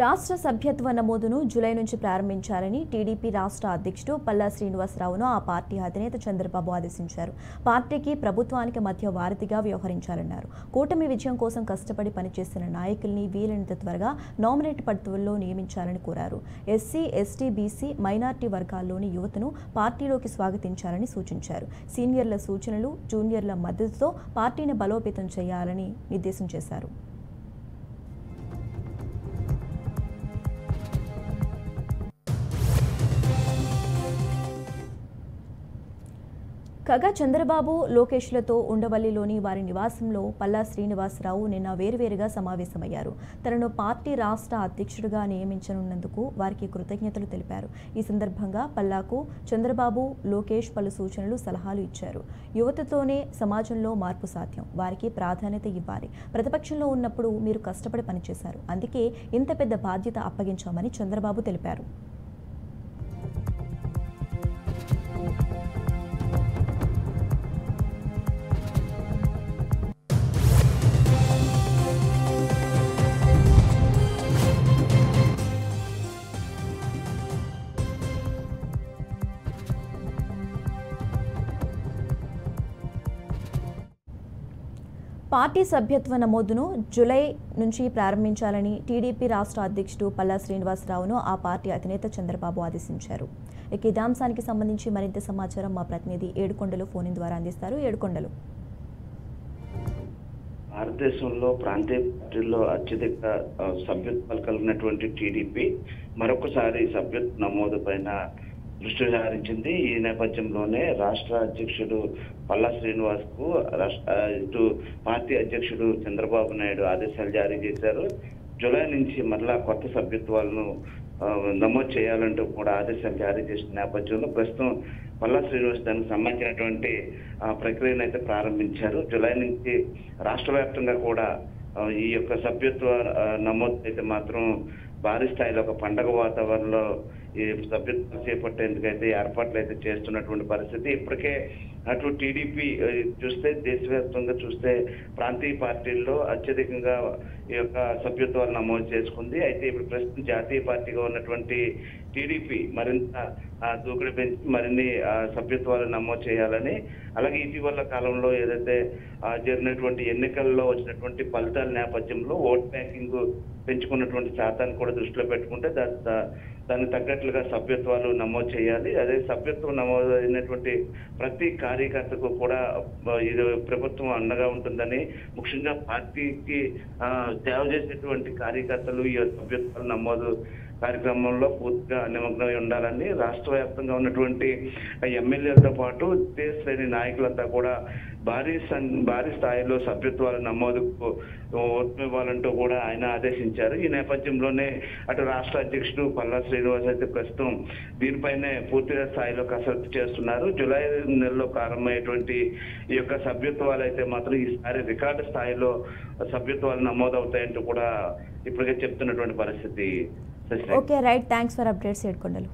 రాష్ట్ర సభ్యత్వ నమోదును జూలై నుంచి ప్రారంభించాలని టీడీపీ రాష్ట్ర అధ్యక్షుడు పల్లా శ్రీనివాసరావును ఆ పార్టీ అధినేత చంద్రబాబు ఆదేశించారు. పార్టీకి ప్రభుత్వానికి మధ్య వారధిగా వ్యవహరించాలన్నారు. కూటమి విజయం కోసం కష్టపడి పనిచేసిన నాయకుల్ని వీలైనంత త్వరగా నామినేట్ పదవుల్లో నియమించాలని కోరారు. ఎస్సీ, ఎస్టీ, బీసీ, మైనార్టీ వర్గాల్లోని యువతను పార్టీలోకి స్వాగతించాలని సూచించారు. సీనియర్ల సూచనలు, జూనియర్ల మద్దతుతో పార్టీని బలోపేతం చేయాలని నిర్దేశం చేశారు. కాగా చంద్రబాబు, లోకేష్లతో ఉండవల్లిలోని వారి నివాసంలో పల్లా శ్రీనివాసరావు నిన్న వేరువేరుగా సమావేశమయ్యారు. తనను పార్టీ రాష్ట్ర అధ్యక్షుడిగా నియమించనున్నందుకు వారికి కృతజ్ఞతలు తెలిపారు. ఈ సందర్భంగా పల్లాకు చంద్రబాబు, లోకేష్ పలు సూచనలు, సలహాలు ఇచ్చారు. యువతతోనే సమాజంలో మార్పు సాధ్యం, వారికి ప్రాధాన్యత ఇవ్వాలి. ప్రతిపక్షంలో ఉన్నప్పుడు మీరు కష్టపడి పనిచేశారు, అందుకే ఇంత పెద్ద బాధ్యత అప్పగించామని చంద్రబాబు తెలిపారు. పార్టీ సభ్యత్వ నమోదును జూలై నుంచి ప్రారంభించాలని టీడీపీ రాష్ట్ర అధ్యక్షుడు పల్లా శ్రీనివాసరావును ఆ పార్టీ అధినేత చంద్రబాబు ఆదేశించారు. ఇక ఇదే అంశానికి సంబంధించి మరింత సమాచారం మా ప్రతినిధి ఏడుకొండలు ఫోన్ ద్వారా అందిస్తారు. ఏడుకొండలు. భారతదేశంలో ప్రాంతీయ పార్టీల్లో అత్యధిక సభ్యత్వాలు కలిగినటువంటి టీడీపీ మరొకసారి సభ్యత్వ నమోదు పైన దృష్టి సారించింది. ఈ నేపథ్యంలోనే రాష్ట్ర అధ్యక్షుడు పల్లా శ్రీనివాస్ కు ఇటు పార్టీ అధ్యక్షుడు చంద్రబాబు నాయుడు ఆదేశాలు జారీ చేశారు. జూలై నుంచి మరలా కొత్త సభ్యత్వాలను నమోదు చేయాలంటూ కూడా ఆదేశాలు జారీ చేసిన నేపథ్యంలో ప్రస్తుతం పల్లా శ్రీనివాస్ దానికి సంబంధించినటువంటి ప్రక్రియను అయితే ప్రారంభించారు. జూలై నుంచి రాష్ట్ర వ్యాప్తంగా కూడా ఈ యొక్క సభ్యత్వ నమోదు అయితే మాత్రం భారీ స్థాయిలో ఒక పండగ వాతావరణంలో ఈ సభ్యత్వం చేపట్టేందుకైతే ఏర్పాట్లు అయితే చేస్తున్నటువంటి పరిస్థితి. ఇప్పటికే అటు టీడీపీ చూస్తే దేశవ్యాప్తంగా చూస్తే ప్రాంతీయ పార్టీల్లో అత్యధికంగా ఈ యొక్క సభ్యత్వాలు నమోదు చేసుకుంది. అయితే ఇప్పుడు ప్రస్తుతం జాతీయ పార్టీగా ఉన్నటువంటి టీడీపీ మరింత దూకుడు పెంచి మరిన్ని సభ్యత్వాలు నమోదు చేయాలని, అలాగే ఇటీవల కాలంలో ఏదైతే జరిగినటువంటి ఎన్నికల్లో వచ్చినటువంటి ఫలితాల నేపథ్యంలో ఓట్ బ్యాంకింగ్ పెంచుకున్నటువంటి శాతాన్ని కూడా దృష్టిలో పెట్టుకుంటే దానికి తగ్గట్లుగా సభ్యత్వాలు నమోదు చేయాలి. అదే సభ్యత్వం నమోదు అయినటువంటి ప్రతి కార్యకర్తకు కూడా ఇది ప్రభుత్వం అండగా ఉంటుందని, ముఖ్యంగా పార్టీకి సేవ చేసేటువంటి కార్యకర్తలు ఈ సభ్యత్వాలు నమోదు కార్యక్రమంలో పూర్తిగా నిమగ్నమై ఉండాలని రాష్ట్ర వ్యాప్తంగా ఉన్నటువంటి ఎమ్మెల్యేలతో పాటు దేశ శ్రేణి నాయకులంతా కూడా భారీ స్థాయిలో సభ్యత్వాల నమోదుకు ఓట్మివ్వాలంటూ కూడా ఆయన ఆదేశించారు. ఈ నేపథ్యంలోనే అటు రాష్ట్ర అధ్యక్షుడు పల్లా శ్రీనివాస్ అయితే ప్రస్తుతం దీనిపైనే పూర్తిగా స్థాయిలో కసరత్తు చేస్తున్నారు. జూలై నెలలో ప్రారంభమయ్యేటువంటి ఈ యొక్క సభ్యత్వాలు అయితే మాత్రం ఈసారి రికార్డు స్థాయిలో సభ్యత్వాలు నమోదవుతాయంటూ కూడా ఇప్పటికే చెప్తున్నటువంటి పరిస్థితి. Okay, right. Thanks for updates Yedukondalu.